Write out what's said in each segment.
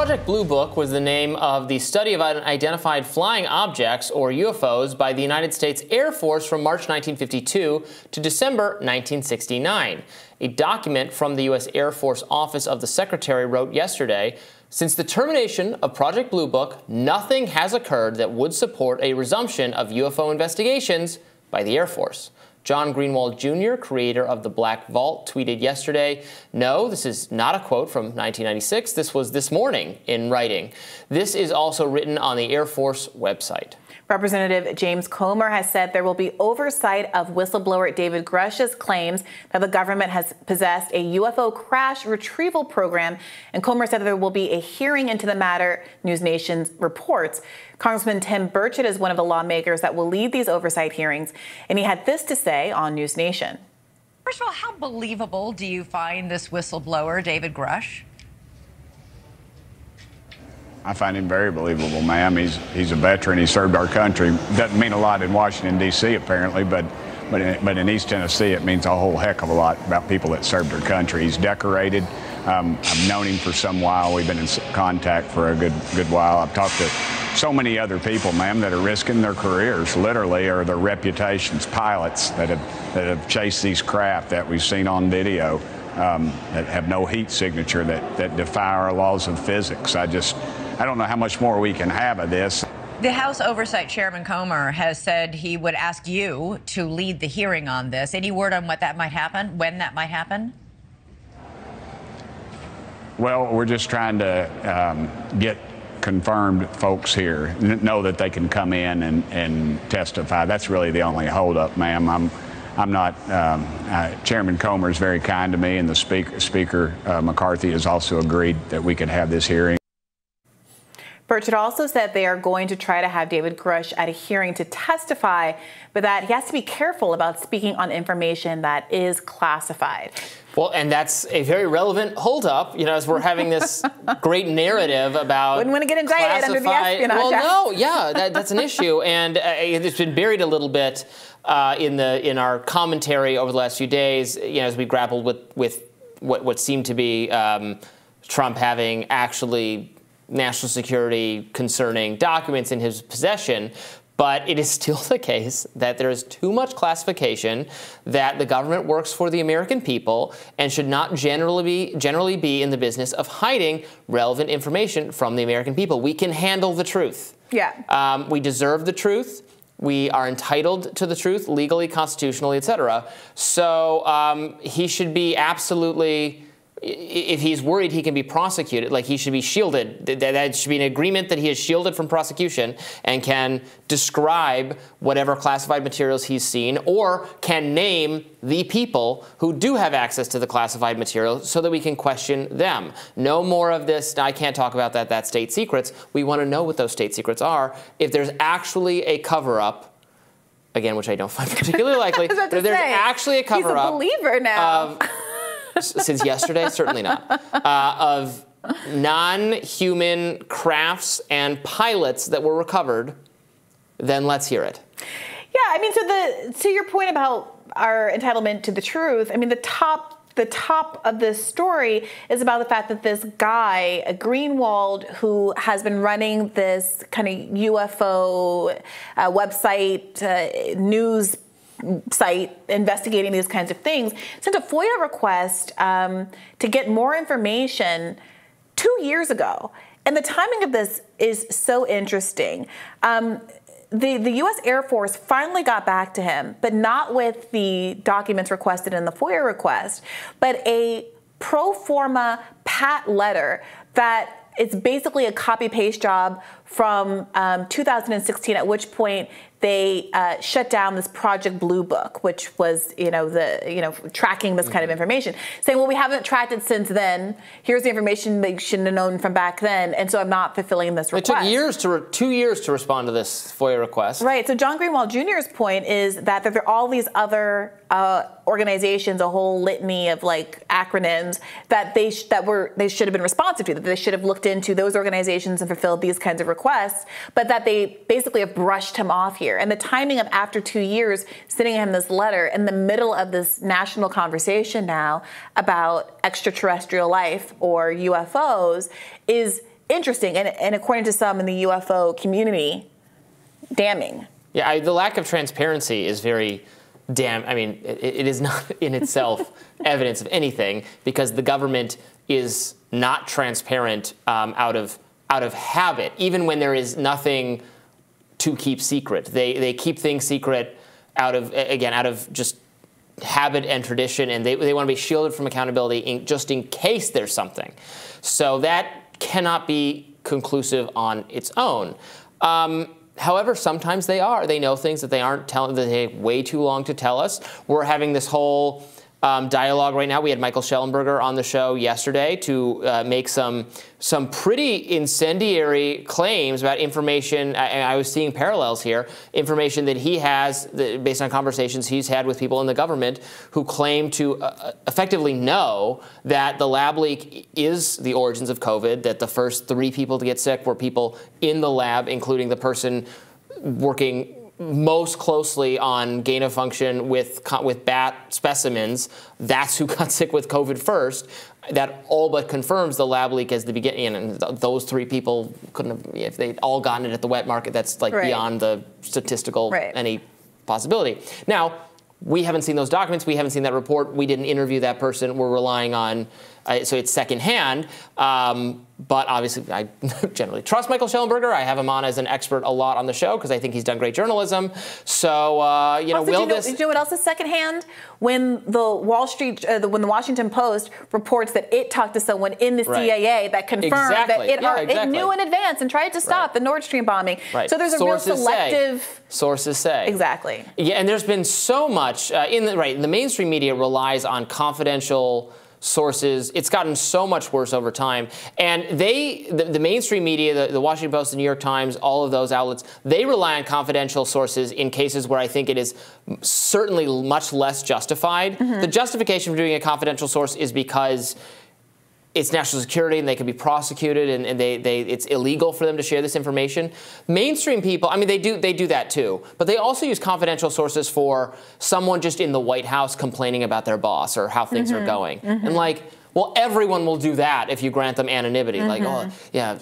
Project Blue Book was the name of the study of unidentified flying objects, or UFOs, by the United States Air Force from March 1952 to December 1969. A document from the U.S. Air Force Office of the Secretary wrote yesterday, "Since the termination of Project Blue Book, nothing has occurred that would support a resumption of UFO investigations by the Air Force." John Greenwald Jr., creator of the Black Vault, tweeted yesterday, "No, this is not a quote from 1996. This was this morning in writing." This is also written on the Air Force website. Representative James Comer has said there will be oversight of whistleblower David Grusch's claims that the government has possessed a UFO crash retrieval program, and Comer said that there will be a hearing into the matter, News Nation reports. Congressman Tim Burchett is one of the lawmakers that will lead these oversight hearings, and he had this to say on News Nation. First of all, how believable do you find this whistleblower, David Grusch? I find him very believable, ma'am. He's a veteran. He served our country. Doesn't mean a lot in Washington, D.C., apparently, but in East Tennessee, it means a whole heck of a lot about people that served our country. He's decorated. I've known him for some while. We've been in contact for a good while. I've talked to so many other people, ma'am, that are risking their careers, literally, or their reputations. Pilots that have chased these craft that we've seen on video that have no heat signature, that defy our laws of physics. I don't know how much more we can have of this. The House Oversight Chairman Comer has said he would ask you to lead the hearing on this. Any word on what that might happen, when that might happen? Well, we're just trying to get confirmed folks here, know that they can come in and testify. That's really the only holdup, ma'am. I'm not, Chairman Comer is very kind to me, and the Speaker McCarthy has also agreed that we could have this hearing. Burchett also said they are going to try to have David Grusch at a hearing to testify, but that he has to be careful about speaking on information that is classified. Well, and that's a very relevant holdup, as we're having this great narrative about wouldn't want to get indicted under the Espionage Act. Well, no, yeah, that's an issue, and it's been buried a little bit in our commentary over the last few days, as we grappled with what seemed to be Trump having actually national security concerning documents in his possession. But it is still the case that there is too much classification, that the government works for the American people and should not generally be in the business of hiding relevant information from the American people. We can handle the truth. Yeah. We deserve the truth. We are entitled to the truth legally, constitutionally, etc. So he should be absolutely, if he's worried he can be prosecuted, like he should be shielded. That should be an agreement that he is shielded from prosecution and can describe whatever classified materials he's seen, or can name the people who do have access to the classified material so that we can question them. No more of this, I can't talk about that, that's state secrets. We want to know what those state secrets are. If there's actually a cover-up, again, which I don't find particularly likely, if there's actually a cover-up. He's a believer now. Since yesterday, certainly not, of non-human crafts and pilots that were recovered, then let's hear it. Yeah, I mean, so to your point about our entitlement to the truth, I mean, the top of this story is about the fact that this guy, Greenwald, who has been running this kind of UFO website, news site investigating these kinds of things, sent a FOIA request to get more information 2 years ago. And the timing of this is so interesting. The U.S. Air Force finally got back to him, but not with the documents requested in the FOIA request, but a pro forma pat letter that it's basically a copy-paste job from 2016, at which point they shut down this Project Blue Book, which was, tracking this kind of information, saying, well, we haven't tracked it since then. Here's the information they shouldn't have known from back then, and so I'm not fulfilling this request. It took 2 years to respond to this FOIA request. Right. So John Greenwald Jr.'s point is that there are all these other organizations, a whole litany of acronyms that they should have been responsive to, that they should have looked into those organizations and fulfilled these kinds of requests, but that they basically have brushed him off here. And the timing of after 2 years sending him this letter in the middle of this national conversation now about extraterrestrial life or UFOs is interesting and according to some in the UFO community, damning. Yeah, the lack of transparency is very I mean, it is not in itself evidence of anything, because the government is not transparent out of habit, even when there is nothing to keep secret. They keep things secret out of just habit and tradition, and they want to be shielded from accountability just in case there's something. So that cannot be conclusive on its own. However, sometimes they are. They know things that they aren't telling, that they take way too long to tell us. We're having this whole dialogue right now. We had Michael Schellenberger on the show yesterday to make some pretty incendiary claims about information. I was seeing parallels here, information that he has based on conversations he's had with people in the government who claim to effectively know that the lab leak is the origins of COVID, that the first 3 people to get sick were people in the lab, including the person working most closely on gain of function with bat specimens. That's who got sick with COVID first. That all but confirms the lab leak as the beginning. And those 3 people couldn't have, if they'd all gotten it at the wet market, that's like beyond the statistical any possibility. Now, we haven't seen those documents. We haven't seen that report. We didn't interview that person. We're relying on, so it's secondhand. But obviously, I generally trust Michael Schellenberger. I have him on as an expert a lot on the show because I think he's done great journalism. So, you know, also, do you know what else is secondhand? When the when the Washington Post reports that it talked to someone in the CIA that confirmed that it knew in advance and tried to stop the Nord Stream bombing. So there's a real selective. Sources say. Exactly. Yeah, and there's been so much the mainstream media relies on confidential sources. It's gotten so much worse over time. And the mainstream media, the Washington Post, the New York Times, all of those outlets, they rely on confidential sources in cases where I think it is certainly much less justified. The justification for doing a confidential source is because it's national security and they can be prosecuted and it's illegal for them to share this information. Mainstream people, I mean, they do that too, but they also use confidential sources for someone just in the White House complaining about their boss or how things are going. And like, well, everyone will do that if you grant them anonymity. Like, oh, yeah,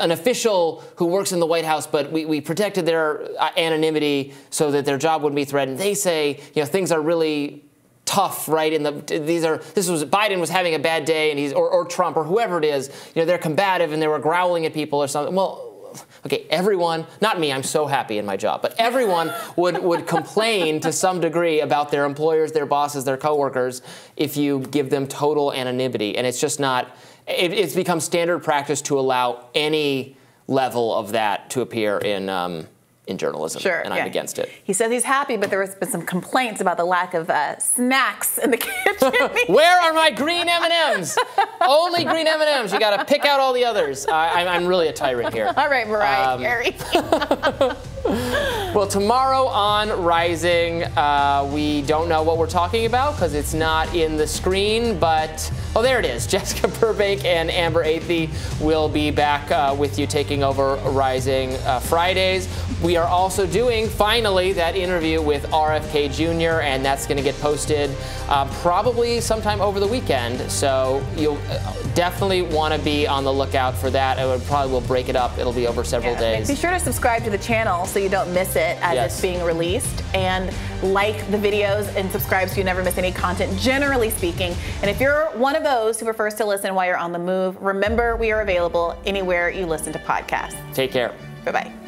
an official who works in the White House, but we protected their anonymity so that their job wouldn't be threatened. They say, you know, things are really tough, right? Biden was having a bad day, and or Trump or whoever it is, you know, they're combative and they were growling at people or something. Well, okay, everyone, not me, I'm so happy in my job, but everyone would complain to some degree about their employers, their bosses, their coworkers if you give them total anonymity. And it's just not, it's become standard practice to allow any level of that to appear in journalism, and I'm against it. He says he's happy, but there has been some complaints about the lack of snacks in the kitchen. Where are my green M&Ms? Only green M&Ms. You got to pick out all the others. I'm really a tyrant here. All right, Mariah Carey. Well, tomorrow on Rising, we don't know what we're talking about because it's not in the screen, but, oh, there it is. Jessica Burbank and Amber Athey will be back with you taking over Rising Fridays. We are also doing, finally, that interview with RFK Jr., and that's going to get posted probably sometime over the weekend. So you'll definitely want to be on the lookout for that. We'll break it up. It'll be over several days. Be sure to subscribe to the channel so you don't miss it as it's being released, and like the videos and subscribe so you never miss any content, generally speaking. And if you're one of those who prefers to listen while you're on the move, remember we are available anywhere you listen to podcasts. Take care. Bye-bye.